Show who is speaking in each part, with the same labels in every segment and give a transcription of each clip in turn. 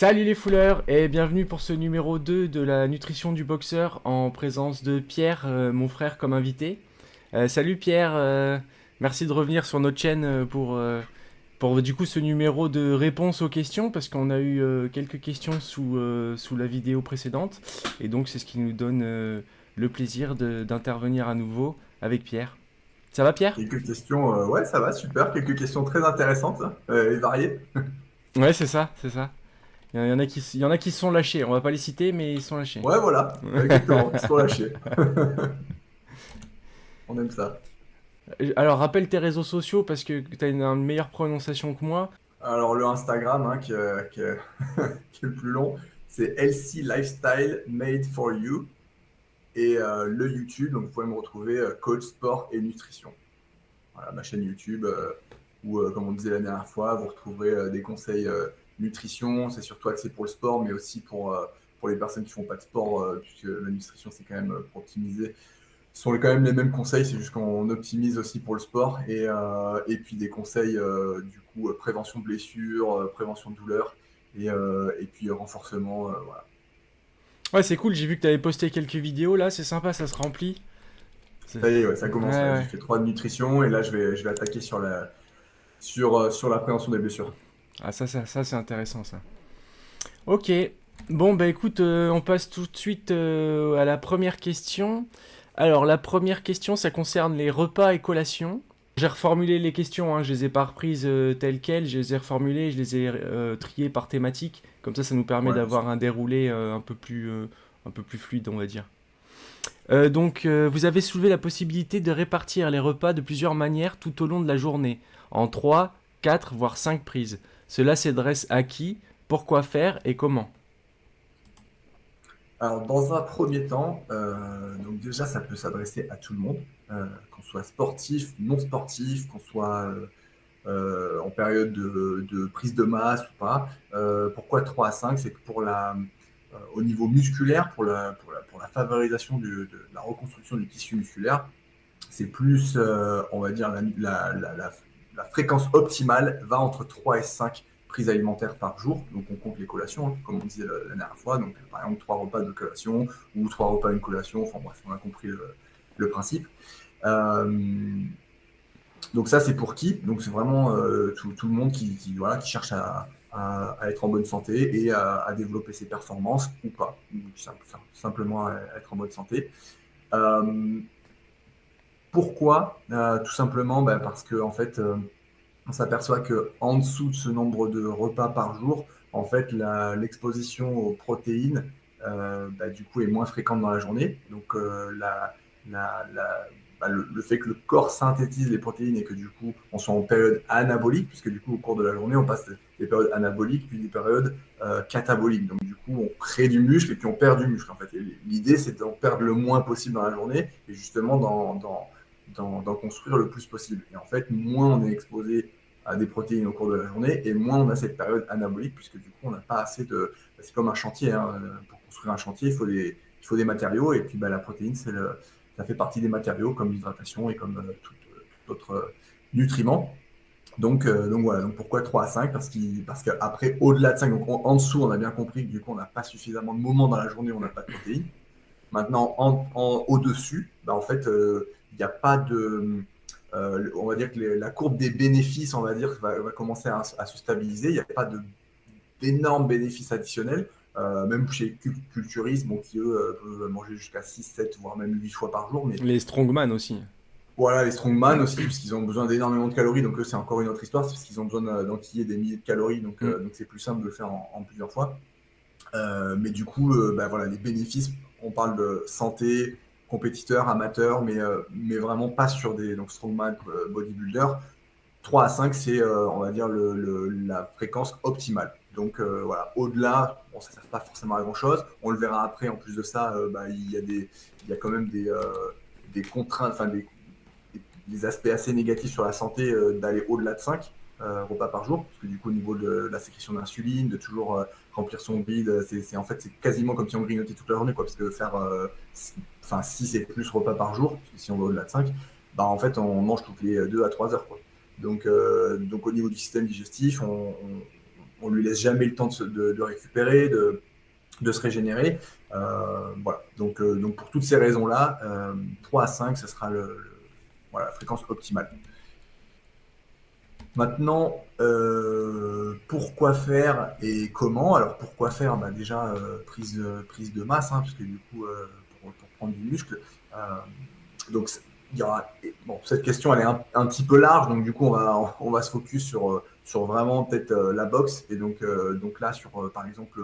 Speaker 1: Salut les fouleurs et bienvenue pour ce numéro 2 de la nutrition du boxeur en présence de Pierre, mon frère comme invité. Salut Pierre, merci de revenir sur notre chaîne pour du coup ce numéro de réponse aux questions parce qu'on a eu quelques questions sous la vidéo précédente et donc c'est ce qui nous donne le plaisir d'intervenir à nouveau avec Pierre. Ça va Pierre?
Speaker 2: Quelques questions, ouais, ça va, super. Quelques questions très intéressantes et variées.
Speaker 1: Ouais c'est ça, c'est ça. Il y en a qui se sont lâchés, on va pas les citer mais ils sont lâchés.
Speaker 2: Ouais, voilà, exactement, ils se font lâcher. On aime ça.
Speaker 1: Alors, rappelle tes réseaux sociaux parce que tu as une meilleure prononciation que moi.
Speaker 2: Alors, le Instagram, hein, qui est le plus long, c'est LC Lifestyle Made for You. Et le YouTube, donc vous pouvez me retrouver coach sport et nutrition. Voilà, ma chaîne YouTube, où, comme on disait la dernière fois, vous retrouverez des conseils nutrition. C'est surtout axé pour le sport, mais aussi pour les personnes qui font pas de sport, puisque la nutrition, c'est quand même pour optimiser. Ce sont quand même les mêmes conseils, c'est juste qu'on optimise aussi pour le sport. Et puis des conseils, du coup, prévention de blessures, prévention de douleurs, et puis renforcement. Voilà.
Speaker 1: Ouais, c'est cool, j'ai vu que tu avais posté quelques vidéos là, c'est sympa, ça se remplit.
Speaker 2: Ça y est, ouais, ça
Speaker 1: Ouais,
Speaker 2: commence là. J'ai
Speaker 1: ouais.
Speaker 2: fait 3 de nutrition et là, je vais attaquer sur la prévention des blessures.
Speaker 1: Ah, ça c'est intéressant ça. Ok, bon, bah écoute, on passe tout de suite à la première question. Alors, la première question, ça concerne les repas et collations. J'ai reformulé les questions, hein, je les ai pas reprises telles quelles, je les ai reformulées, je les ai triées par thématique. Comme ça nous permet
Speaker 2: Ouais, bien sûr.
Speaker 1: d'avoir un déroulé un peu plus fluide, on va dire. Vous avez soulevé la possibilité de répartir les repas de plusieurs manières tout au long de la journée, en 3, 4, voire 5 prises. Cela s'adresse à qui, pourquoi faire et comment?
Speaker 2: Alors, dans un premier temps, donc déjà, ça peut s'adresser à tout le monde, qu'on soit sportif, non sportif, qu'on soit en période de prise de masse ou pas. Pourquoi 3 à 5? C'est que au niveau musculaire, pour la favorisation de la reconstruction du tissu musculaire, c'est plus, on va dire, la fréquence optimale va entre 3 et 5 prises alimentaires par jour. Donc, on compte les collations, hein, comme on disait la dernière fois. Donc, par exemple, 3 repas de collation ou 3 repas une collation. Enfin, bref, on a compris le principe. Euh, donc, ça, c'est pour qui? Donc, c'est vraiment tout le monde voilà, qui cherche à être en bonne santé et à développer ses performances ou pas, ou simplement à être en bonne santé. Euh, Pourquoi? Tout simplement parce que en fait, on s'aperçoit que en dessous de ce nombre de repas par jour, en fait, l'exposition aux protéines, du coup, est moins fréquente dans la journée. Donc, la- la- le fait que le corps synthétise les protéines et que du coup, on soit en période anabolique, puisque du coup, au cours de la journée, on passe des périodes anaboliques puis des périodes cataboliques. Donc, du coup, on crée du muscle et puis on perd du muscle. En fait, et l'idée, c'est d'en perdre le moins possible dans la journée et justement d'en construire le plus possible. Et en fait, moins on est exposé à des protéines au cours de la journée et moins on a cette période anabolique puisque du coup on n'a pas assez de. C'est comme un chantier, hein. Pour construire un chantier, il faut des matériaux et puis la protéine, ça fait partie des matériaux comme l'hydratation et comme tout autre nutriment. Donc voilà, donc pourquoi 3 à 5? Parce qu'après, au-delà de 5, donc en dessous, on a bien compris que du coup, on n'a pas suffisamment de moments dans la journée où on n'a pas de protéines. Maintenant, au-dessus, en fait, il n'y a pas de. On va dire que la courbe des bénéfices, on va dire, va commencer à se stabiliser. Il n'y a pas d'énormes bénéfices additionnels, même chez culturistes, bon, qui eux peuvent manger jusqu'à 6, 7, voire même 8 fois par jour. Mais
Speaker 1: Les strongman aussi.
Speaker 2: voilà, les strongman aussi, puisqu'ils ont besoin d'énormément de calories. Donc, eux, c'est encore une autre histoire, c'est parce qu'ils ont besoin d'enquiller des milliers de calories. Donc,
Speaker 1: Mm.
Speaker 2: donc c'est plus simple de le faire en plusieurs fois. Mais du coup, voilà, les bénéfices, on parle de santé, compétiteur, amateur, mais vraiment pas sur des donc strongman, bodybuilder. 3 à 5, c'est, on va dire, la fréquence optimale. Donc voilà, au-delà, bon, ça ne sert pas forcément à grand-chose. On le verra après, en plus de ça, il y a quand même des contraintes, enfin des aspects assez négatifs sur la santé d'aller au-delà de 5 repas par jour, parce que du coup, au niveau de la sécrétion d'insuline, de toujours remplir son bide, en fait, c'est quasiment comme si on grignotait toute la journée, quoi, parce que faire 6 et plus repas par jour, parce que si on va au-delà de 5, en fait, on mange toutes les 2 à 3 heures, quoi. Donc au niveau du système digestif, on lui laisse jamais le temps de récupérer, de se régénérer. Voilà. Donc pour toutes ces raisons-là, 3 à 5, ce sera voilà, la fréquence optimale. Maintenant, pourquoi faire et comment? Alors pourquoi faire? Bah, déjà, prise de masse, hein, parce que du coup, pour prendre du muscle. Donc il y aura, bon, cette question elle est un petit peu large, donc du coup on va se focus sur vraiment peut-être la boxe. Et donc là sur par exemple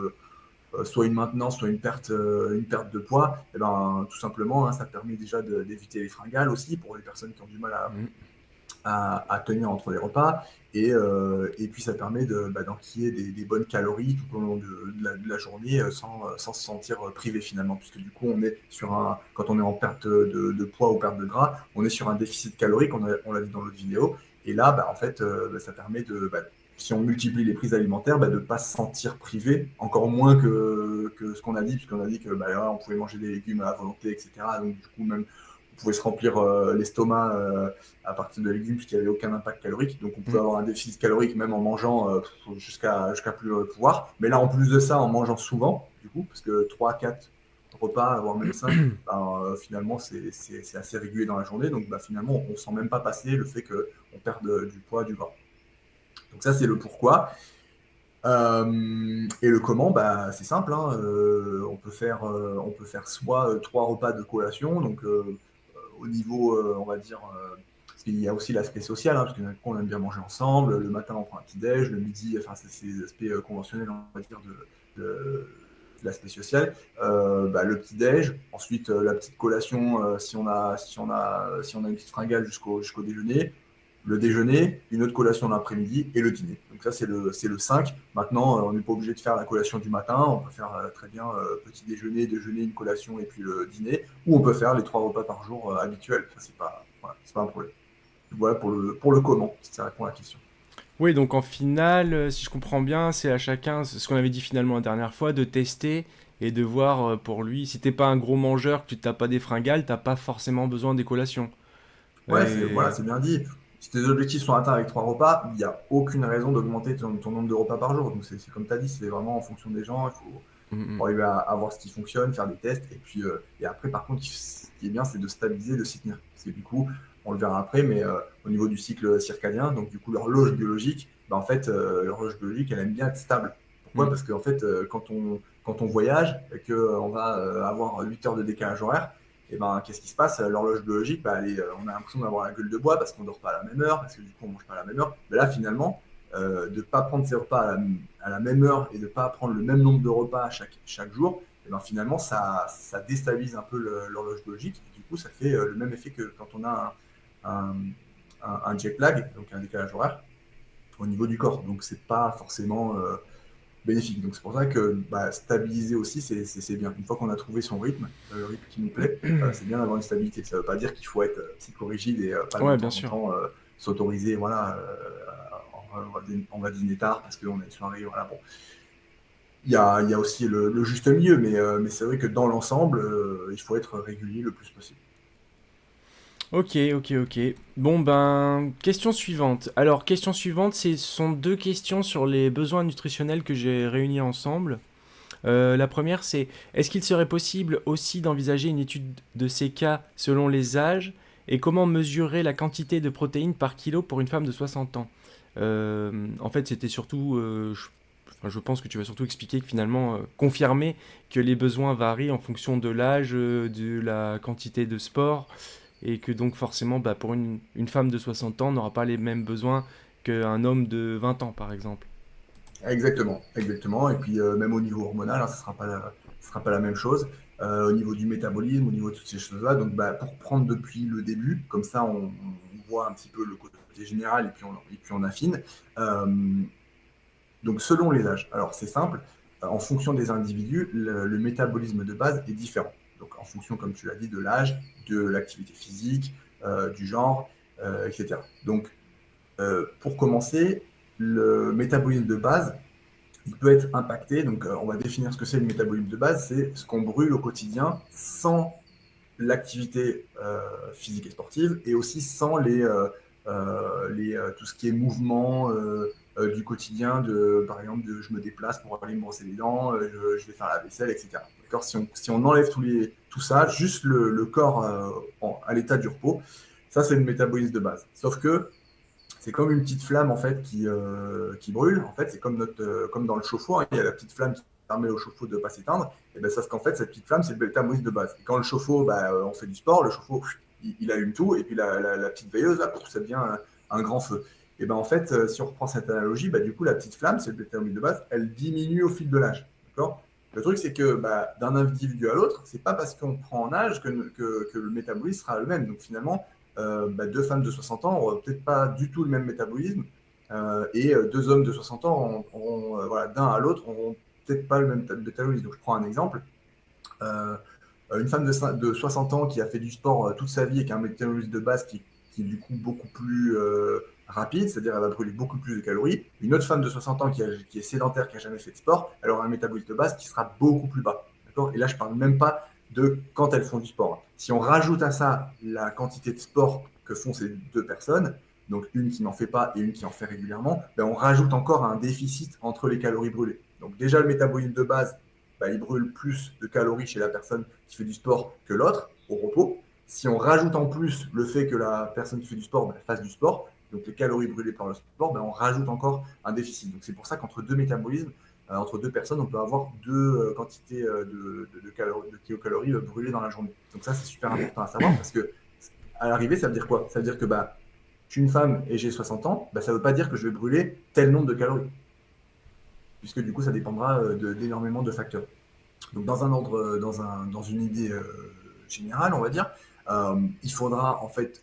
Speaker 2: soit une maintenance, soit une perte de poids, et ben, tout simplement, hein, ça permet déjà d'éviter les fringales aussi pour les personnes qui ont du mal
Speaker 1: Mm.
Speaker 2: à tenir entre les repas. Et puis ça permet d'enquiller des bonnes calories tout au long de la journée sans se sentir privé finalement, puisque du coup quand on est en perte de poids ou perte de gras, on est sur un déficit calorique, on l'a dit dans l'autre vidéo. Et là, en fait, ça permet si on multiplie les prises alimentaires, de ne pas se sentir privé, encore moins que ce qu'on a dit, puisqu'on a dit que là, on pouvait manger des légumes à volonté, etc. Donc du coup, même on pouvait se remplir l'estomac à partir de légumes puisqu'il n'y avait aucun impact calorique. Donc on pouvait
Speaker 1: Mm.
Speaker 2: avoir un déficit calorique même en mangeant jusqu'à plus pouvoir. Mais là, en plus de ça, en mangeant souvent, du coup, parce que 3, 4 repas, voire même 5, finalement, c'est assez régulier dans la journée. Donc finalement, on ne sent même pas passer le fait qu'on perde du poids, du gras. Donc ça, c'est le pourquoi. Et le comment, c'est simple, hein, on peut faire soit 3 repas de collation, donc au niveau, on va dire, parce qu'il y a aussi l'aspect social, hein, parce qu'on aime bien manger ensemble. Le matin, on prend un petit déj, le midi, enfin, c'est les aspects conventionnels, on va dire, de l'aspect social. Le petit déj, ensuite la petite collation, si on a une petite fringale jusqu'au déjeuner, le déjeuner, une autre collation l'après-midi et le dîner. Donc ça, c'est le 5. Maintenant, on n'est pas obligé de faire la collation du matin. On peut faire très bien petit déjeuner, déjeuner, une collation et puis le dîner. Ou on peut faire les 3 repas par jour habituels. Ça, c'est pas un problème. Voilà pour le comment, si ça répond à la question.
Speaker 1: Oui, donc en finale, si je comprends bien, c'est à chacun, c'est ce qu'on avait dit finalement la dernière fois, de tester et de voir pour lui, si t'es pas un gros mangeur, que tu t'as pas des fringales, t'as pas forcément besoin des collations.
Speaker 2: Ouais,
Speaker 1: Et...
Speaker 2: voilà, c'est bien dit. Si tes objectifs sont atteints avec 3 repas, il n'y a aucune raison d'augmenter ton nombre de repas par jour. Donc c'est comme tu as dit, c'est vraiment en fonction des gens.
Speaker 1: Mm,
Speaker 2: Faut
Speaker 1: mm.
Speaker 2: arriver à voir ce qui fonctionne, faire des tests. Et puis et après, par contre, ce qui est bien, c'est de stabiliser, de s'y tenir. Parce que du coup, on le verra après, mais au niveau du cycle circadien, donc du coup, l'horloge biologique, en fait, l'horloge biologique, elle aime bien être stable. Pourquoi?
Speaker 1: Mm.
Speaker 2: Parce qu'en fait, quand on voyage et qu'on va avoir 8 heures de décalage horaire, et qu'est-ce qui se passe? L'horloge biologique, on a l'impression d'avoir la gueule de bois parce qu'on ne dort pas à la même heure, parce que du coup, on ne mange pas à la même heure. Mais là, finalement, de ne pas prendre ses repas à la même heure et de ne pas prendre le même nombre de repas chaque jour, et finalement, ça déstabilise un peu l'horloge biologique. Et du coup, ça fait le même effet que quand on a un, un jet lag, donc un décalage horaire, au niveau du corps. Donc, c'est pas forcément bénéfique. Donc, c'est pour ça que stabiliser aussi, c'est bien. Une fois qu'on a trouvé son rythme, le rythme qui nous plaît, c'est bien d'avoir une stabilité. Ça ne veut pas dire qu'il faut être psychorigide et pas de
Speaker 1: Ouais, bien
Speaker 2: temps en
Speaker 1: sûr.
Speaker 2: temps s'autoriser, voilà, on va dîner tard parce qu'on a une soirée, voilà, bon. Il y a aussi le juste milieu, mais c'est vrai que dans l'ensemble, il faut être régulier le plus possible.
Speaker 1: Ok, ok, ok. Bon ben, question suivante. Alors, question suivante, ce sont deux questions sur les besoins nutritionnels que j'ai réunis ensemble. La première, c'est est-ce qu'il serait possible aussi d'envisager une étude de ces cas selon les âges et comment mesurer la quantité de protéines par kilo pour une femme de 60 ans? En fait, c'était surtout, enfin, je pense que tu vas surtout expliquer que finalement, confirmer que les besoins varient en fonction de l'âge, de la quantité de sport et que donc forcément, bah, pour une femme de 60 ans, n'aura pas les mêmes besoins qu'un homme de 20 ans, par exemple.
Speaker 2: Exactement, exactement. Et puis même au niveau hormonal, hein, ce sera pas la même chose. Au niveau du métabolisme, au niveau de toutes ces choses-là. Donc pour prendre depuis le début, comme ça on voit un petit peu le côté général et puis on affine. Euh, donc selon les âges. Alors c'est simple, en fonction des individus, le métabolisme de base est différent. Donc en fonction, comme tu l'as dit, de l'âge, de l'activité physique, du genre, etc. Donc pour commencer, le métabolisme de base, il peut être impacté. Donc, on va définir ce que c'est le métabolisme de base. C'est ce qu'on brûle au quotidien sans l'activité physique et sportive et aussi sans tout ce qui est mouvement, du quotidien, par exemple, je me déplace pour aller me brosser les dents, je vais faire la vaisselle, etc. D'accord. Si on enlève tout ça, juste le corps à l'état du repos, ça c'est le métabolisme de base. Sauf que c'est comme une petite flamme en fait qui brûle. En fait, c'est comme dans le chauffe-eau, hein, il y a la petite flamme qui permet au chauffe-eau de ne pas s'éteindre. Et ben, sauf qu'en fait, cette petite flamme, c'est le métabolisme de base. Et quand le chauffe-eau, on fait du sport, le chauffe-eau, il allume tout, et puis la petite veilleuse, là, ça devient un grand feu. Et ben en fait, si on reprend cette analogie, du coup, la petite flamme, c'est le métabolisme de base, elle diminue au fil de l'âge. D'accord. Le truc, c'est que d'un individu à l'autre, c'est pas parce qu'on prend en âge que le métabolisme sera le même. Donc finalement, deux femmes de 60 ans n'auront peut-être pas du tout le même métabolisme, et deux hommes de 60 ans auront, voilà, d'un à l'autre, n'auront peut-être pas le même métabolisme. Donc je prends un exemple. Euh, une femme de 60 ans qui a fait du sport toute sa vie et qui a un métabolisme de base qui est du coup beaucoup plus rapide, c'est-à-dire elle va brûler beaucoup plus de calories. Une autre femme de 60 ans qui est sédentaire, qui n'a jamais fait de sport, elle aura un métabolisme de base qui sera beaucoup plus bas. D'accord. Et là, je ne parle même pas de quand elles font du sport. Si on rajoute à ça la quantité de sport que font ces deux personnes, donc une qui n'en fait pas et une qui en fait régulièrement, on rajoute encore un déficit entre les calories brûlées. Donc déjà, le métabolisme de base, il brûle plus de calories chez la personne qui fait du sport que l'autre au repos. Si on rajoute en plus le fait que la personne qui fait du sport fasse du sport, donc les calories brûlées par le sport, on rajoute encore un déficit. Donc c'est pour ça qu'entre deux métabolismes, entre deux personnes, on peut avoir deux quantités de kilocalories brûlées dans la journée. Donc ça, c'est super important à savoir parce que à l'arrivée, ça veut dire quoi? Ça veut dire que je suis une femme et j'ai 60 ans, ça ne veut pas dire que je vais brûler tel nombre de calories, puisque du coup, ça dépendra d'énormément de facteurs. Donc, dans une idée générale, on va dire, il faudra en fait,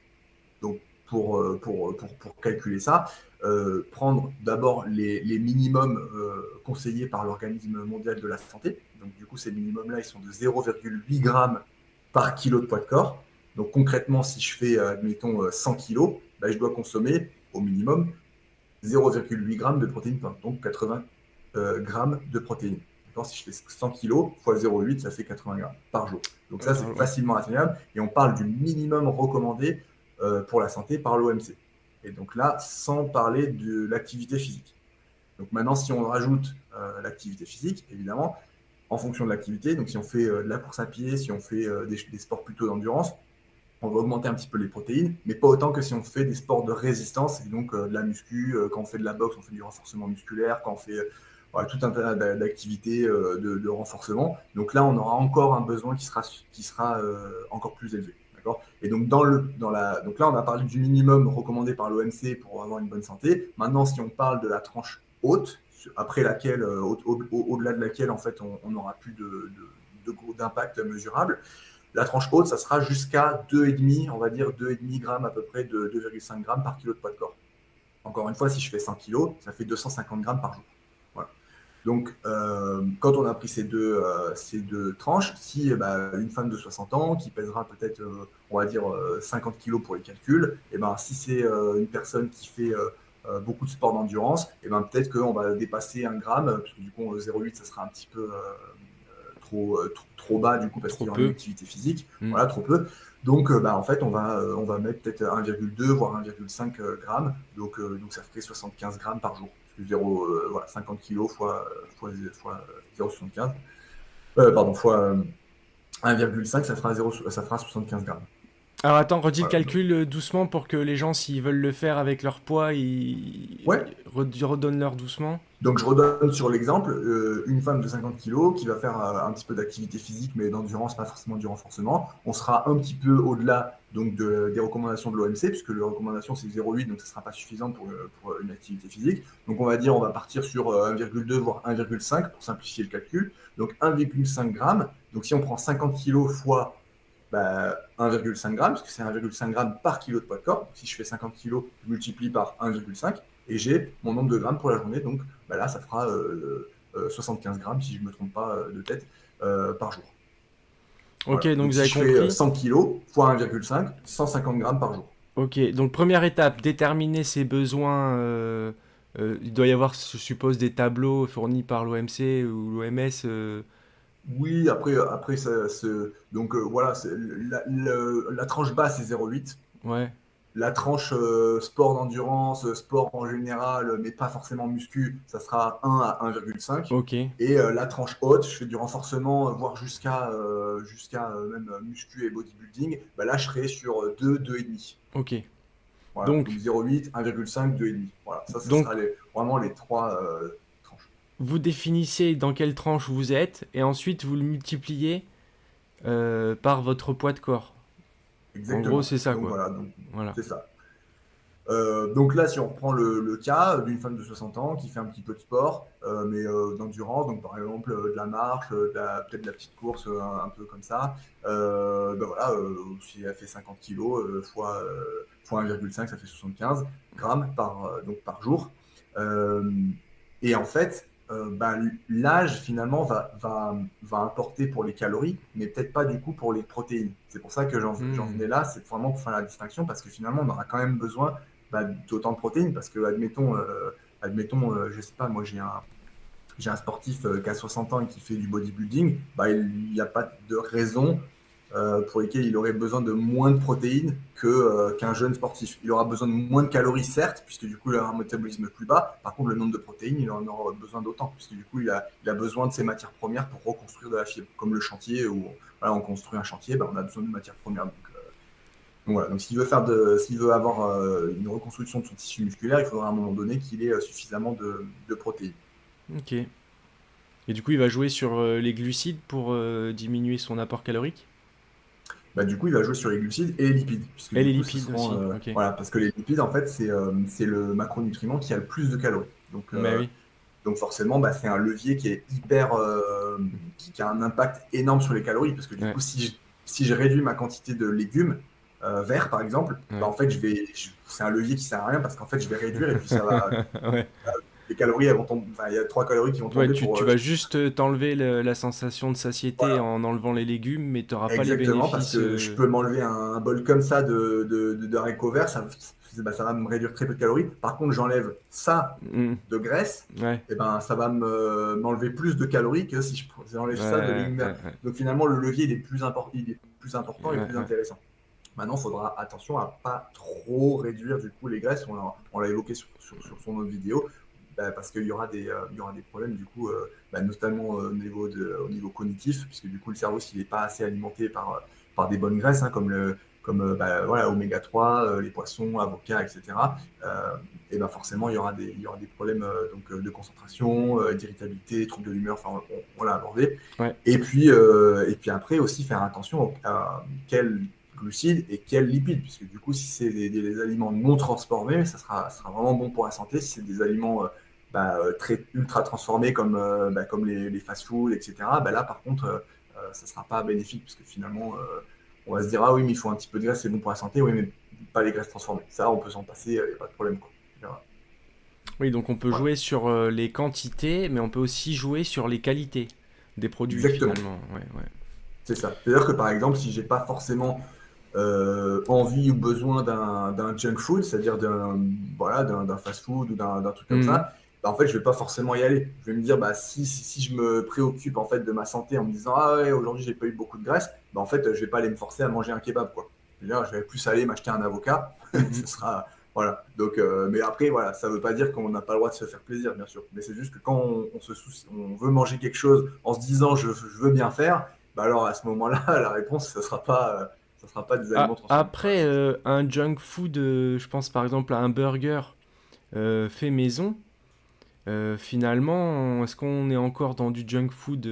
Speaker 2: donc, pour calculer ça, prendre d'abord les minimums conseillés par l'Organisme mondial de la santé. Donc, du coup, ces minimums-là, ils sont de 0,8 grammes par kilo de poids de corps. Donc, concrètement, si je fais, admettons, 100 kilos, je dois consommer au minimum 0,8 grammes de protéines, donc 80 grammes de protéines. Si je fais 100 kg fois 0,8, ça fait 80 grammes par jour. Donc ça, c'est facilement atteignable. Et on parle du minimum recommandé pour la santé par l'OMC. Et donc là, sans parler de l'activité physique. Donc maintenant, si on rajoute l'activité physique, évidemment, en fonction de l'activité, donc si on fait de la course à pied, si on fait des sports plutôt d'endurance, on va augmenter un petit peu les protéines, mais pas autant que si on fait des sports de résistance, et donc de la muscu, quand on fait de la boxe, on fait du renforcement musculaire, quand on fait tout un tas d'activités de renforcement. Donc là, on aura encore un besoin qui sera encore plus élevé. D'accord. Et donc, donc là, on a parlé du minimum recommandé par l'OMC pour avoir une bonne santé. Maintenant, si on parle de la tranche haute, après laquelle, au-delà de laquelle, en fait, on n'aura plus d'impact mesurable, la tranche haute, ça sera jusqu'à 2,5, on va dire 2,5 grammes à peu près, de 2,5 grammes par kilo de poids de corps. Encore une fois, si je fais 100 kilos, ça fait 250 grammes par jour. Voilà. Donc, quand on a pris ces deux tranches, si une femme de 60 ans qui pèsera peut-être, on va dire, 50 kilos pour les calculs, et si c'est une personne qui fait beaucoup de sport d'endurance, et peut-être qu'on va dépasser 1 gramme, parce que du coup, 0,8, ça sera un petit peu trop bas, du coup, parce qu'il y aura une activité physique, voilà, trop peu. Donc, en fait, on va mettre peut-être 1,2 voire 1,5 grammes, donc ça ferait 75 grammes par jour. 50 kg fois 0,75, fois 1,5, ça fera 75 grammes.
Speaker 1: Alors attends, redis le calcul doucement pour que les gens, s'ils veulent le faire avec leur poids, ils redonnent leur doucement.
Speaker 2: Donc je redonne sur l'exemple, une femme de 50 kg qui va faire un petit peu d'activité physique, mais d'endurance, pas forcément du renforcement. On sera un petit peu au-delà donc des recommandations de l'OMC, puisque les recommandations c'est 0,8, donc ça ne sera pas suffisant pour une activité physique. Donc on va partir sur 1,2 voire 1,5 pour simplifier le calcul. Donc 1,5 g. Donc si on prend 50 kg fois 1,5 g, parce que c'est 1,5 g par kilo de poids de corps. Donc, si je fais 50 kg, je multiplie par 1,5 et j'ai mon nombre de grammes pour la journée. Donc là, ça fera 75 grammes, si je ne me trompe pas de tête, par jour.
Speaker 1: Ok, voilà. Donc vous
Speaker 2: si
Speaker 1: avez
Speaker 2: je
Speaker 1: compris.
Speaker 2: fais 100 kg fois 1,5, 150 grammes par jour.
Speaker 1: Ok, donc première étape, déterminer ses besoins. Il doit y avoir, je suppose, des tableaux fournis par l'OMC ou l'OMS.
Speaker 2: Oui, après donc voilà, la tranche basse c'est 0,8.
Speaker 1: Ouais.
Speaker 2: La tranche sport d'endurance, sport en général, mais pas forcément muscu, ça sera 1 à 1,5.
Speaker 1: Ok,
Speaker 2: Et la tranche haute, je fais du renforcement, voire jusqu'à même muscu et bodybuilding. Bah là, je serai sur 2, 2,5.
Speaker 1: ok.
Speaker 2: Voilà, donc
Speaker 1: Donc,
Speaker 2: 0,8, 1,5, 2,5. Voilà, ça
Speaker 1: donc
Speaker 2: sera vraiment les trois tranches.
Speaker 1: vous définissez dans quelle tranche vous êtes et ensuite vous le multipliez par votre poids de corps. En gros,
Speaker 2: Exactement.
Speaker 1: c'est ça,
Speaker 2: Donc
Speaker 1: quoi.
Speaker 2: voilà, donc
Speaker 1: Voilà.
Speaker 2: c'est ça. Donc là, si on reprend le cas d'une femme de 60 ans qui fait un petit peu de sport, mais d'endurance, donc par exemple de la marche, peut-être de la petite course, un peu comme ça, ben voilà, si elle fait 50 kilos fois 1,5, ça fait 75 grammes donc par jour. Euh, et en fait, bah, l'âge finalement va importer pour les calories, mais peut-être pas du coup pour les protéines. C'est pour ça que j'en
Speaker 1: Hmm.
Speaker 2: venais là, c'est vraiment pour faire la distinction, parce que finalement, on aura quand même besoin d'autant de protéines, parce que, admettons je sais pas, moi j'ai un sportif qui a 60 ans et qui fait du bodybuilding, bah, il n'y a pas de raison pour lesquelles il aurait besoin de moins de protéines qu'un jeune sportif. Il aura besoin de moins de calories, certes, puisque du coup il aura un métabolisme plus bas. Par contre, le nombre de protéines, il en aura besoin d'autant, puisque du coup il a besoin de ces matières premières pour reconstruire de la fibre, comme le chantier où voilà, on construit un chantier, bah, on a besoin de matières premières. Donc voilà, donc s'il veut avoir une reconstruction de son tissu musculaire, il faudra à un moment donné qu'il ait suffisamment de protéines.
Speaker 1: Ok. Et du coup, il va jouer sur les glucides pour diminuer son apport calorique.
Speaker 2: Bah, du coup, il va jouer sur les glucides et les lipides, puisque
Speaker 1: Et
Speaker 2: du
Speaker 1: les
Speaker 2: coup, ce
Speaker 1: lipides
Speaker 2: seront
Speaker 1: aussi. Ok.
Speaker 2: voilà, parce que les lipides, en fait, c'est le macronutriment qui a le plus de calories.
Speaker 1: Bah oui.
Speaker 2: Donc forcément, bah, c'est un levier qui est qui a un impact énorme sur les calories, parce que du
Speaker 1: Ouais.
Speaker 2: coup, si je réduis ma quantité de légumes verts, par exemple, bah,
Speaker 1: Ouais.
Speaker 2: en fait, c'est un levier qui sert à rien, parce qu'en fait, je vais réduire et puis ça va,
Speaker 1: Ouais.
Speaker 2: les calories, elles vont tomber, enfin, il y a 3 calories qui vont
Speaker 1: Ouais,
Speaker 2: tomber pour.
Speaker 1: tu vas juste t'enlever la sensation de satiété
Speaker 2: Voilà,
Speaker 1: en enlevant les légumes, mais t'auras pas les
Speaker 2: exactement, parce
Speaker 1: bénéfices.
Speaker 2: que je peux m'enlever un bol comme ça d'haricots verts, ça va me réduire très peu de calories. Par contre, j'enlève ça
Speaker 1: Hmm.
Speaker 2: de graisse,
Speaker 1: Ouais.
Speaker 2: et ben, ça va m'enlever plus de calories que si
Speaker 1: Ouais,
Speaker 2: j'enlève ça de
Speaker 1: ouais,
Speaker 2: légumes verts.
Speaker 1: ouais, ouais.
Speaker 2: Donc finalement, le levier il est plus
Speaker 1: Ouais,
Speaker 2: important et plus
Speaker 1: ouais.
Speaker 2: intéressant. Maintenant, il faudra attention à pas trop réduire du coup les graisses. On l'a évoqué sur son autre vidéo, bah, parce qu'il y aura des problèmes du coup, bah, notamment au niveau cognitif, puisque du coup le cerveau s'il n'est pas assez alimenté par des bonnes graisses, hein, comme bah, voilà, oméga 3, les poissons, avocats, etc. Euh, et ben forcément il y aura des problèmes de concentration, d'irritabilité, troubles de l'humeur, enfin on l'a abordé.
Speaker 1: Ouais.
Speaker 2: Et puis après aussi faire attention à quels glucides et quels lipides, puisque du coup si c'est des aliments non transformés, ça sera vraiment bon pour la santé. Si c'est des aliments très ultra transformés comme les fast-foods, etc., bah là par contre ça sera pas bénéfique, puisque finalement on va se dire ah oui mais il faut un petit peu de graisse, c'est bon pour la santé, oui mais pas les graisses transformées. Ça on peut s'en passer, il n'y a pas de problème quoi.
Speaker 1: Oui, donc on peut
Speaker 2: Voilà,
Speaker 1: jouer sur les quantités, mais on peut aussi jouer sur les qualités des produits
Speaker 2: exactement,
Speaker 1: finalement. Ouais, ouais.
Speaker 2: c'est ça. C'est-à-dire que par exemple si j'ai pas forcément envie ou besoin d'un junk food, c'est-à-dire d'un fast-food ou d'un truc comme
Speaker 1: Mhm.
Speaker 2: ça, bah, en fait, je vais pas forcément y aller. Je vais me dire, bah, si je me préoccupe en fait de ma santé en me disant, ah ouais, aujourd'hui j'ai pas eu beaucoup de graisse, bah, en fait, je vais pas aller me forcer à manger un kebab, quoi. Je vais plus aller m'acheter un avocat.
Speaker 1: Mhm.
Speaker 2: Ce sera, voilà. Donc, mais après, voilà, ça veut pas dire qu'on n'a pas le droit de se faire plaisir, bien sûr. Mais c'est juste que quand on se soucie, on veut manger quelque chose en se disant, je veux bien faire, bah alors à ce moment-là, la réponse, ça sera pas des aliments
Speaker 1: Ah,
Speaker 2: transformés. Voilà,
Speaker 1: après,
Speaker 2: c'est ça.
Speaker 1: un junk food, je pense par exemple à un burger fait maison. Finalement, est-ce qu'on est encore dans du junk food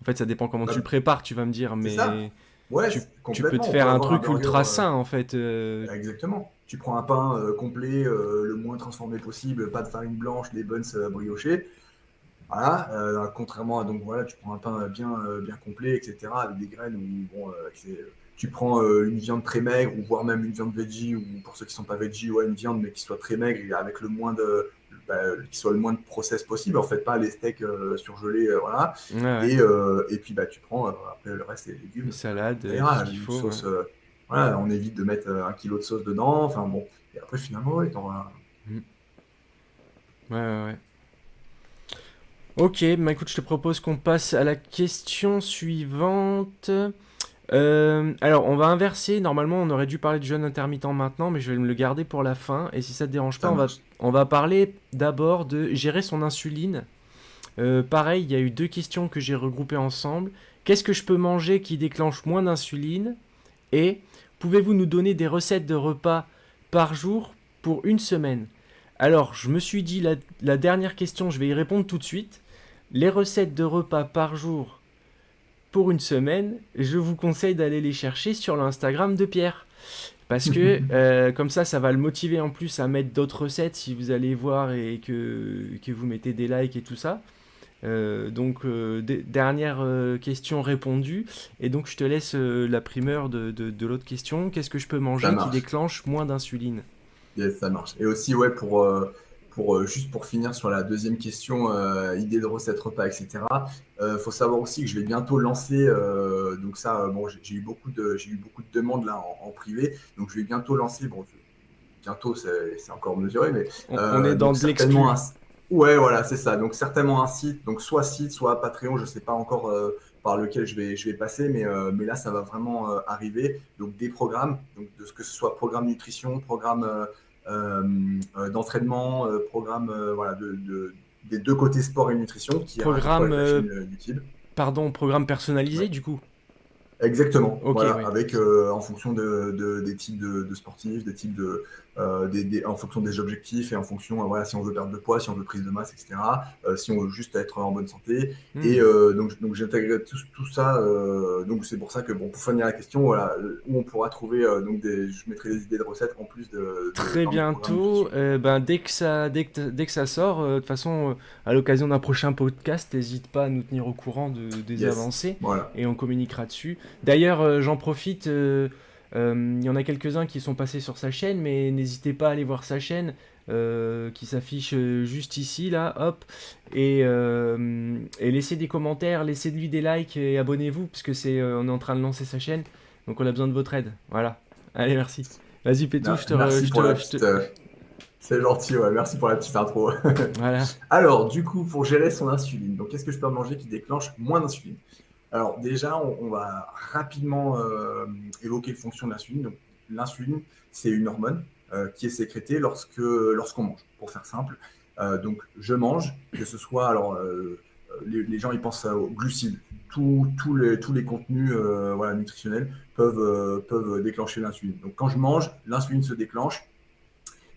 Speaker 1: En fait, ça dépend comment tu le
Speaker 2: Bah,
Speaker 1: prépares, tu vas me dire,
Speaker 2: c'est ça.
Speaker 1: mais
Speaker 2: Ouais,
Speaker 1: tu peux te
Speaker 2: complètement. On
Speaker 1: faire
Speaker 2: peut
Speaker 1: un
Speaker 2: avoir un
Speaker 1: truc
Speaker 2: burger.
Speaker 1: ultra sain en fait.
Speaker 2: Exactement. Tu prends un pain complet, le moins transformé possible, pas de farine blanche, des buns briochés. Voilà. Contrairement à donc voilà, tu prends un pain bien complet, etc. avec des graines ou bon, tu prends une viande très maigre ou voire même une viande veggie ou pour ceux qui sont pas veggie, ouais, une viande mais qui soit très maigre et avec qui soit le moins de process possible. En fait, pas les steaks surgelés, voilà.
Speaker 1: Ouais, ouais.
Speaker 2: Et puis bah tu prends après le reste des
Speaker 1: Les
Speaker 2: légumes,
Speaker 1: salades,
Speaker 2: ça
Speaker 1: tout ce
Speaker 2: ira.
Speaker 1: qu'il
Speaker 2: Une
Speaker 1: faut. Ouais.
Speaker 2: sauce, voilà, on évite de mettre 1 kilo de sauce dedans. Enfin bon. Et après finalement, ouais,
Speaker 1: Mm. Ouais, ouais, ouais. Ok, bah écoute, je te propose qu'on passe à la question suivante. Alors, on va inverser. Normalement, on aurait dû parler de jeûne intermittent maintenant, mais je vais me le garder pour la fin. Et si ça te dérange pas,
Speaker 2: Ça marche.
Speaker 1: on va parler d'abord de gérer son insuline. Pareil, il y a eu deux questions que j'ai regroupées ensemble. Qu'est-ce que je peux manger qui déclenche moins d'insuline? Et pouvez-vous nous donner des recettes de repas par jour pour une semaine? Alors, je me suis dit, la dernière question, je vais y répondre tout de suite. Les recettes de repas par jour pour une semaine, je vous conseille d'aller les chercher sur l'Instagram de Pierre. Parce que comme ça va le motiver en plus à mettre d'autres recettes si vous allez voir et que vous mettez des likes et tout ça. Dernière question répondue. Et donc, je te laisse la primeur de l'autre question. Qu'est-ce que je peux
Speaker 2: Ça
Speaker 1: manger qui
Speaker 2: marche.
Speaker 1: déclenche moins d'insuline?
Speaker 2: Yes, ça marche. Et aussi, ouais, juste pour finir sur la deuxième question, idée de recette repas, etc. Faut savoir aussi que je vais bientôt lancer, donc ça, bon, j'ai eu beaucoup de demandes là en privé, donc je vais bientôt lancer, bon, bientôt c'est encore mesuré, mais
Speaker 1: On est dans
Speaker 2: donc
Speaker 1: de
Speaker 2: certainement
Speaker 1: l'exclu.
Speaker 2: ouais, voilà, c'est ça. Donc certainement un site, soit Patreon, je sais pas encore par lequel je vais passer, mais là ça va vraiment arriver. Donc des programmes, donc de ce que ce soit programme nutrition, programme d'entraînement, programme voilà, des deux côtés sport et nutrition qui ira à chaque fois
Speaker 1: Programme,
Speaker 2: avec la chaîne YouTube.
Speaker 1: pardon, programme
Speaker 2: Ouais.
Speaker 1: personnalisé du coup.
Speaker 2: Exactement,
Speaker 1: Ok,
Speaker 2: voilà,
Speaker 1: ouais.
Speaker 2: avec en fonction des types de sportifs, des types en fonction des objectifs et en fonction, voilà, si on veut perdre de poids, si on veut prise de masse, etc. Si on veut juste être en bonne santé. Et
Speaker 1: Hmm.
Speaker 2: donc j'intègre tout ça. Donc c'est pour ça que, bon, pour finir la question, voilà, où on pourra trouver, je mettrai des idées de recettes en plus
Speaker 1: Très
Speaker 2: dans mes programmes
Speaker 1: bientôt,
Speaker 2: nutrition.
Speaker 1: dès que ça sort, de toute façon, à l'occasion d'un prochain podcast, n'hésite pas à nous tenir au courant des
Speaker 2: Yes,
Speaker 1: avancées
Speaker 2: voilà.
Speaker 1: et on communiquera dessus. D'ailleurs, j'en profite, il y en a quelques-uns qui sont passés sur sa chaîne, mais n'hésitez pas à aller voir sa chaîne qui s'affiche juste ici, là, hop, et laissez des commentaires, laissez-lui des likes et abonnez-vous, parce que on est en train de lancer sa chaîne, donc on a besoin de votre aide. Voilà. Allez, merci. Vas-y, Pétou,
Speaker 2: Merci pour la petite. C'est gentil, ouais, merci pour la petite intro.
Speaker 1: Voilà.
Speaker 2: Alors, du coup, pour gérer son insuline, donc qu'est-ce que je peux manger qui déclenche moins d'insuline? Alors, déjà, on va rapidement évoquer les fonctions de l'insuline. Donc, l'insuline, c'est une hormone qui est sécrétée lorsqu'on mange, pour faire simple. Donc, je mange, que ce soit, alors, les gens, ils pensent aux glucides. Tous les contenus voilà, nutritionnels peuvent déclencher l'insuline. Donc, quand je mange, l'insuline se déclenche.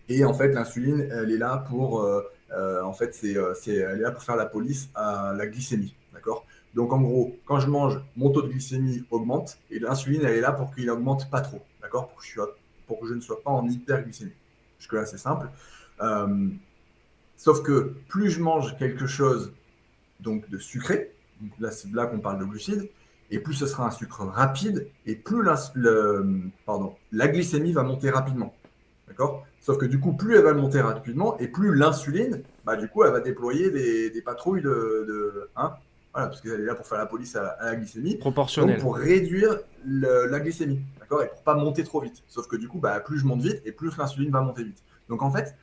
Speaker 2: Et en fait, l'insuline, elle est là en fait, elle est là pour faire la police à la glycémie, d'accord? Donc, en gros, quand je mange, mon taux de glycémie augmente et l'insuline, elle est là pour qu'il augmente pas trop, d'accord? Pour que je ne sois pas en hyperglycémie. Jusque-là, c'est simple. Euh, Sauf que plus je mange quelque chose donc de sucré, donc là, c'est là qu'on parle de glucides, et plus ce sera un sucre rapide, et plus la glycémie va monter rapidement. D'accord? Sauf que du coup, plus elle va monter rapidement et plus l'insuline, bah, du coup, elle va déployer des patrouilles hein, voilà, parce qu'elle est là pour faire la police à la glycémie. Donc,
Speaker 1: Proportionnel.
Speaker 2: pour réduire la glycémie, d'accord? Et pour pas monter trop vite. Sauf que du coup, bah, plus je monte vite et plus l'insuline va monter vite. Donc, en fait,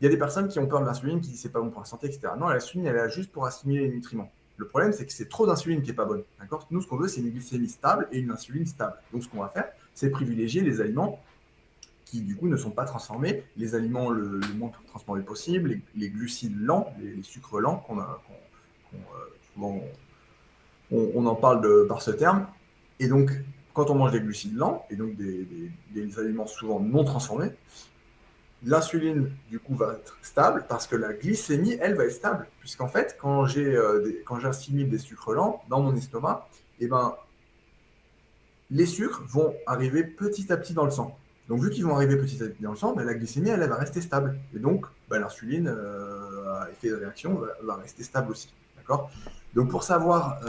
Speaker 2: il y a des personnes qui ont peur de l'insuline, qui disent c'est pas bon pour la santé, etc. Non, l'insuline, elle est là juste pour assimiler les nutriments. Le problème, c'est que c'est trop d'insuline qui est pas bonne. D'accord? Nous, ce qu'on veut, c'est une glycémie stable et une insuline stable. Donc, ce qu'on va faire, c'est privilégier les aliments qui du coup ne sont pas transformés, les aliments le moins transformés possible, les glucides lents, les sucres lents souvent on en parle par ce terme. Et donc, quand on mange des glucides lents, et donc des aliments souvent non transformés, l'insuline, du coup, va être stable parce que la glycémie, elle, va être stable. Puisqu'en fait, quand j'assimile des sucres lents dans mon estomac, eh ben, les sucres vont arriver petit à petit dans le sang. Donc, vu qu'ils vont arriver petit à petit dans le sang, ben, la glycémie, elle va rester stable. Et donc, ben, l'insuline, à effet de réaction, va rester stable aussi. D'accord? Donc, pour savoir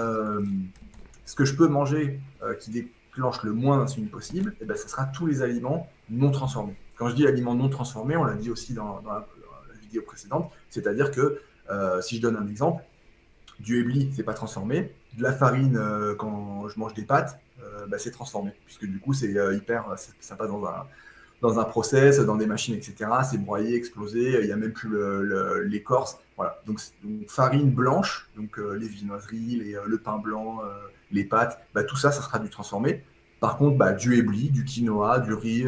Speaker 2: ce que je peux manger qui déclenche le moins d'insuline possible, eh ben, ce sera tous les aliments non transformés. Quand je dis aliments non transformés, on l'a dit aussi dans la vidéo précédente, c'est-à-dire que, si je donne un exemple, du ébli, c'est pas transformé. De la farine, quand je mange des pâtes, bah, c'est transformé. Puisque du coup, c'est hyper. Ça passe dans un process, dans des machines, etc. C'est broyé, explosé, il n'y a même plus l'écorce. Voilà. Donc, farine blanche, donc les viennoiseries, le pain blanc, les pâtes, bah, tout ça, ça sera du transformé. Par contre, bah, du éboulis, du quinoa, du riz,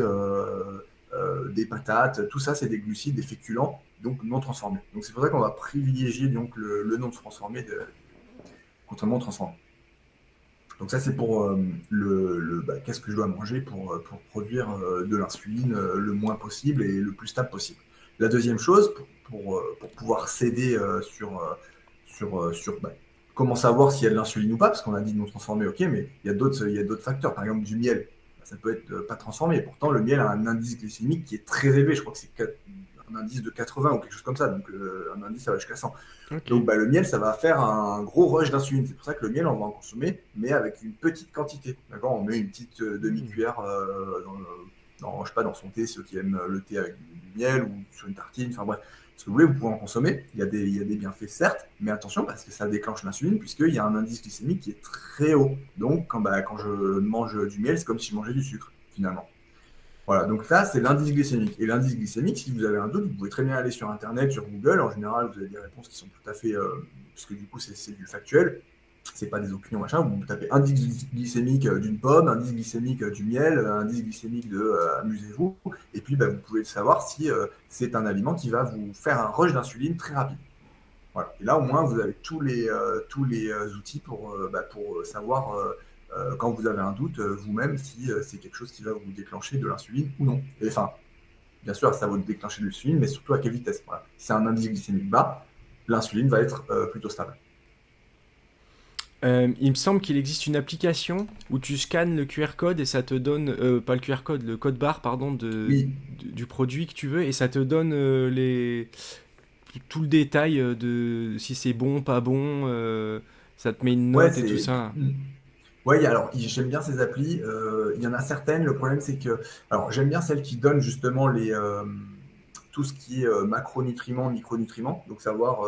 Speaker 2: des patates, tout ça, c'est des glucides, des féculents, donc non transformés. Donc c'est pour ça qu'on va privilégier donc, le non transformé contrairement au transformé. Donc ça, c'est pour qu'est-ce que je dois manger pour produire de l'insuline le moins possible et le plus stable possible. La deuxième chose, pour pouvoir s'aider sur comment savoir s'il y a de l'insuline ou pas, parce qu'on a dit non transformé, ok, mais il y a d'autres facteurs. Par exemple, du miel, ça peut être pas transformé. Pourtant, le miel a un indice glycémique qui est très élevé. Je crois que c'est un indice de 80 ou quelque chose comme ça. Donc, un indice, ça va jusqu'à 100.
Speaker 1: Ok.
Speaker 2: Donc le miel, ça va faire un gros rush d'insuline. C'est pour ça que le miel, on va en consommer, mais avec une petite quantité. D'accord. On met une petite demi-cuillère je sais pas, dans son thé, ceux qui aiment le thé avec du miel ou sur une tartine. Enfin bref, ce que vous voulez, vous pouvez en consommer. Il y a des bienfaits, certes, mais attention parce que ça déclenche l'insuline puisqu'il y a un indice glycémique qui est très haut. Donc quand je mange du miel, c'est comme si je mangeais du sucre, finalement. Voilà, donc ça, c'est l'indice glycémique. Et l'indice glycémique, si vous avez un doute, vous pouvez très bien aller sur Internet, sur Google. En général, vous avez des réponses qui sont tout à fait... puisque du coup, c'est du factuel. C'est pas des opinions, machin. Vous tapez indice glycémique d'une pomme, indice glycémique du miel, indice glycémique de amusez-vous. Et puis, vous pouvez savoir si c'est un aliment qui va vous faire un rush d'insuline très rapide. Voilà. Et là, au moins, vous avez tous les outils pour savoir, quand vous avez un doute, vous-même, si c'est quelque chose qui va vous déclencher de l'insuline ou non. Et enfin, bien sûr, ça va vous déclencher de l'insuline, mais surtout à quelle vitesse. Voilà. Si c'est un indice glycémique bas, l'insuline va être plutôt stable.
Speaker 1: Il me semble qu'il existe une application où tu scannes le QR code et ça te donne, pas le QR code, le code barre, pardon,
Speaker 2: Oui,
Speaker 1: du produit que tu veux et ça te donne tout le détail de si c'est bon, pas bon, ça te met une
Speaker 2: ouais,
Speaker 1: note et tout ça.
Speaker 2: Ouais, alors j'aime bien ces applis. Il y en a certaines. Le problème, c'est que, alors j'aime bien celles qui donnent justement tout ce qui est macronutriments, micronutriments. Donc savoir,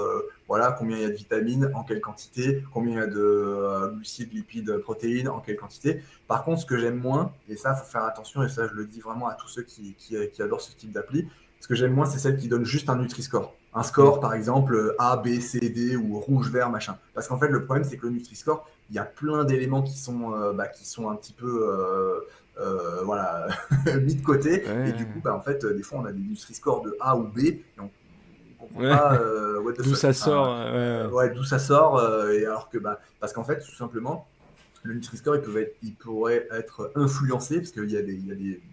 Speaker 2: voilà, combien il y a de vitamines, en quelle quantité, combien il y a de glucides, lipides, protéines, en quelle quantité. Par contre, ce que j'aime moins, et ça, faut faire attention, et ça, je le dis vraiment à tous ceux qui adorent ce type d'appli. Ce que j'aime moins, c'est celles qui donnent juste un Nutri-Score. Un
Speaker 1: Mm.
Speaker 2: score, par exemple, A, B, C, D ou rouge, vert, machin. Parce qu'en fait, le problème, c'est que le Nutri-Score, il y a plein d'éléments qui sont un petit peu voilà, mis de côté. Et du coup,
Speaker 1: Ouais.
Speaker 2: en fait, des fois, on a des Nutri-Score de A ou B, et on ne comprend
Speaker 1: Ouais.
Speaker 2: pas what the
Speaker 1: D'où
Speaker 2: fuck.
Speaker 1: ça
Speaker 2: Enfin,
Speaker 1: sort, ouais.
Speaker 2: ouais, d'où ça sort. Et alors que, parce qu'en fait, tout simplement, le Nutri-Score, il pourrait être influencé, parce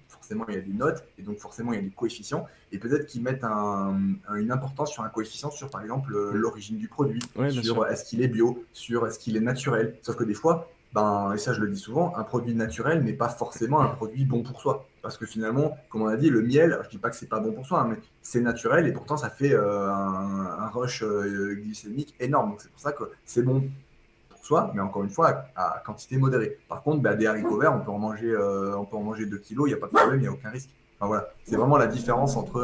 Speaker 2: forcément, il y a des notes, et donc forcément, il y a des coefficients, et peut-être qu'ils mettent une importance sur un coefficient, sur par exemple
Speaker 1: Mm.
Speaker 2: l'origine du produit,
Speaker 1: Ouais, bien sûr.
Speaker 2: sur est-ce qu'il est bio, sur est-ce qu'il est naturel. Sauf que des fois, et ça je le dis souvent, un produit naturel n'est pas forcément un produit bon pour soi. Parce que finalement, comme on a dit, le miel, alors je dis pas que c'est pas bon pour soi, hein, mais c'est naturel et pourtant ça fait un rush glycémique énorme. Donc c'est pour ça que c'est bon pour soi, mais encore une fois, à quantité modérée. Par contre, des haricots verts, on peut en manger 2 kilos, il n'y a pas de problème, il n'y a aucun risque. Enfin, voilà. C'est vraiment la différence entre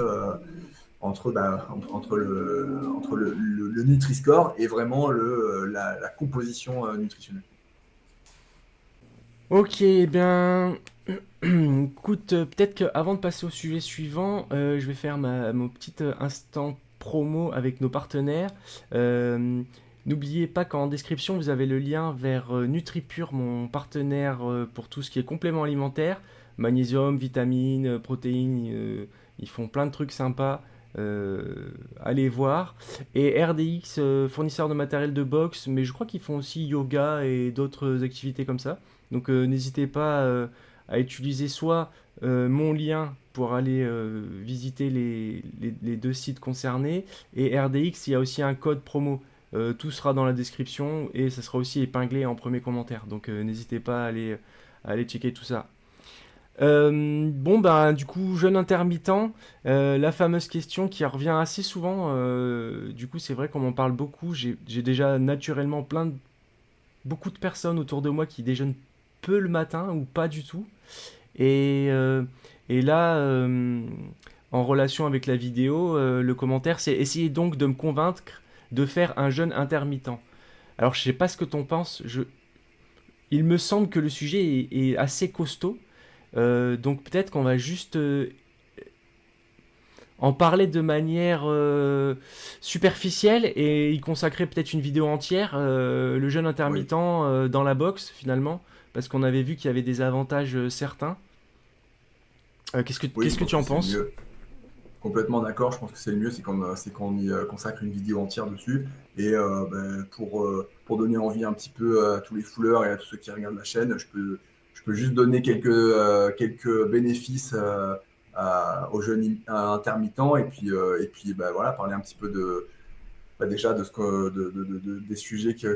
Speaker 2: le Nutri-Score et vraiment la composition nutritionnelle.
Speaker 1: Ok, eh bien, écoute, peut-être qu'avant de passer au sujet suivant, je vais faire mon petit instant promo avec nos partenaires. Euh, N'oubliez pas qu'en description, vous avez le lien vers NutriPure, mon partenaire pour tout ce qui est complément alimentaire. Magnésium, vitamines, protéines, ils font plein de trucs sympas. Allez voir. Et RDX, fournisseur de matériel de boxe, mais je crois qu'ils font aussi yoga et d'autres activités comme ça. Donc n'hésitez pas à utiliser soit mon lien pour aller visiter les deux sites concernés et RDX, il y a aussi un code promo. Tout sera dans la description et ça sera aussi épinglé en premier commentaire. Donc n'hésitez pas à aller checker tout ça. Bon, bah, du coup, jeûne intermittent, la fameuse question qui revient assez souvent. Du coup, c'est vrai qu'on m'en parle beaucoup. J'ai déjà naturellement beaucoup de personnes autour de moi qui déjeunent peu le matin ou pas du tout. Et, euh, et là, en relation avec la vidéo, le commentaire, c'est essayer donc de me convaincre de faire un jeûne intermittent. Alors, je sais pas ce que t'en penses. Il me semble que le sujet est assez costaud. Donc peut-être qu'on va juste en parlait de manière superficielle et il consacrait peut-être une vidéo entière, le jeûne
Speaker 2: Oui,
Speaker 1: intermittent dans la boxe finalement, parce qu'on avait vu qu'il y avait des avantages certains.
Speaker 2: oui, je
Speaker 1: Qu'est-ce que
Speaker 2: pense
Speaker 1: tu
Speaker 2: que
Speaker 1: en
Speaker 2: c'est le
Speaker 1: penses?
Speaker 2: mieux. Complètement d'accord, je pense que c'est le mieux, c'est qu'on y consacre une vidéo entière dessus. Et pour donner envie un petit peu à tous les fouleurs et à tous ceux qui regardent la chaîne, je peux juste donner quelques bénéfices aux jeunes intermittents et puis bah, voilà, parler un petit peu déjà des sujets qui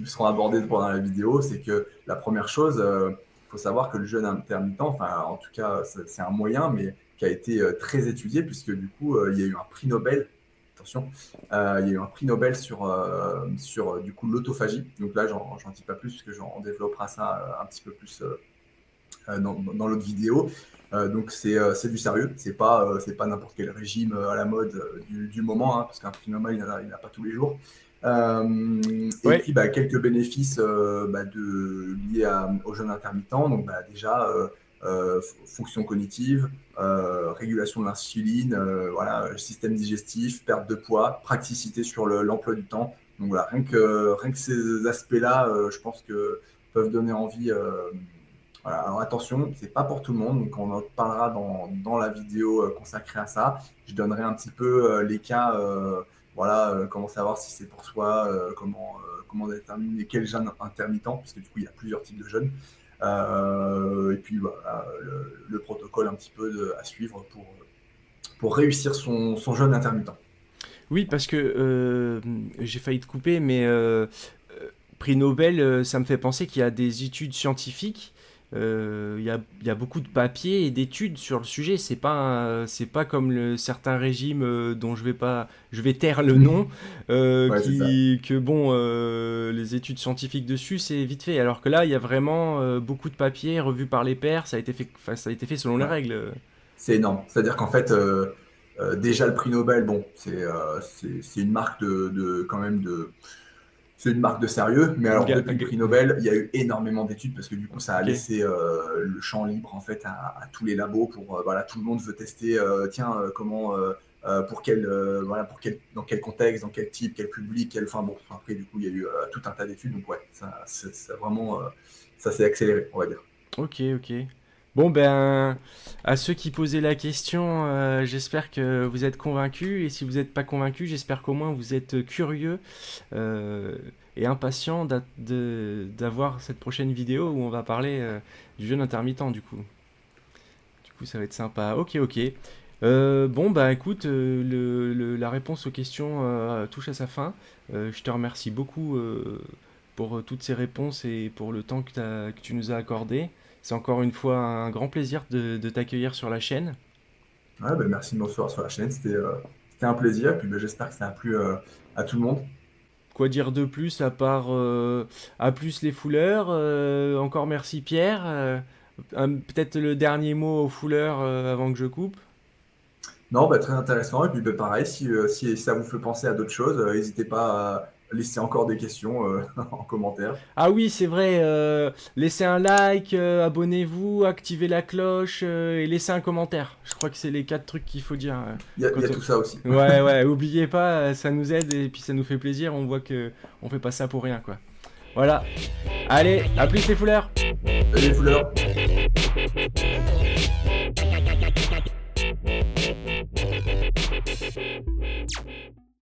Speaker 2: seront abordés pendant la vidéo. C'est que la première chose, il faut savoir que le jeûne intermittent, enfin en tout cas c'est un moyen, mais qui a été très étudié puisque du coup il y a eu un prix Nobel. Attention, il y a eu un prix Nobel sur du coup l'autophagie. Donc là, j'en dis pas plus puisque on développera ça un petit peu plus dans l'autre vidéo. Donc c'est du sérieux, c'est pas n'importe quel régime à la mode du moment, hein, parce qu'un prix Nobel, il n'y en a pas tous les jours. Et
Speaker 1: Ouais,
Speaker 2: puis bah, quelques bénéfices liés au jeûne intermittent. Donc bah, déjà, fonction cognitive, régulation de l'insuline, voilà, système digestif, perte de poids, praticité sur l'emploi du temps. Donc voilà, rien que ces aspects-là, je pense que peuvent donner envie. Voilà. Alors attention, c'est pas pour tout le monde, donc on en parlera dans la vidéo consacrée à ça. Je donnerai un petit peu les cas, voilà, comment savoir si c'est pour soi, comment déterminer quel jeûne intermittent, parce que du coup il y a plusieurs types de jeûnes. Et puis voilà, le protocole un petit peu à suivre pour réussir son jeûne intermittent.
Speaker 1: oui, parce que j'ai failli te couper, mais prix Nobel, ça me fait penser qu'il y a des études scientifiques. Il y a beaucoup de papiers et d'études sur le sujet. C'est pas comme certains régimes dont je vais taire le nom,
Speaker 2: Ouais, c'est ça.
Speaker 1: que bon, les études scientifiques dessus, c'est vite fait. Alors que là, il y a vraiment beaucoup de papiers revus par les pairs. Enfin, ça a été fait selon les
Speaker 2: Ouais.
Speaker 1: règles.
Speaker 2: C'est énorme. C'est-à-dire qu'en fait, déjà le prix Nobel, bon, c'est une marque quand même c'est une marque de sérieux. Mais alors
Speaker 1: Ga-
Speaker 2: depuis le
Speaker 1: ga-
Speaker 2: prix Nobel, il y a eu énormément d'études parce que du coup, ça a
Speaker 1: ok.
Speaker 2: laissé le champ libre en fait à tous les labos pour voilà, tout le monde veut tester. Tiens, comment pour quel voilà pour quel dans quel contexte, dans quel type, quel public, enfin bon. Après du coup, il y a eu tout un tas d'études. Donc ouais, ça vraiment ça s'est accéléré, on va dire.
Speaker 1: Ok, ok. Bon, ben, à ceux qui posaient la question, j'espère que vous êtes convaincus. Et si vous n'êtes pas convaincus, j'espère qu'au moins vous êtes curieux euh, et impatients d'avoir cette prochaine vidéo où on va parler du jeûne intermittent, du coup. Du coup, ça va être sympa. Ok, ok. Bon, bah écoute, la réponse aux questions touche à sa fin. Je te remercie beaucoup pour toutes ces réponses et pour le temps que tu nous as accordé. C'est encore une fois un grand plaisir de t'accueillir sur la chaîne.
Speaker 2: Ouais, ben, merci de me recevoir sur la chaîne. C'était un plaisir. Puis ben, j'espère que ça a plu à tout le monde.
Speaker 1: Quoi dire de plus à part à plus les fouleurs. Encore merci Pierre. Peut-être le dernier mot aux fouleurs avant que je coupe.
Speaker 2: Non, bah, très intéressant. Et puis bah, pareil, si ça vous fait penser à d'autres choses, n'hésitez pas à laisser encore des questions en commentaire.
Speaker 1: Ah oui, c'est vrai, laissez un like, abonnez-vous, activez la cloche et laissez un commentaire. Je crois que c'est les quatre trucs qu'il faut dire.
Speaker 2: Il y a
Speaker 1: Quand
Speaker 2: tout ça aussi.
Speaker 1: Ouais, ouais, oubliez pas, ça nous aide et puis ça nous fait plaisir. On voit que on fait pas ça pour rien, quoi. Voilà. Allez, à plus les fouleurs.
Speaker 2: Salut les fouleurs!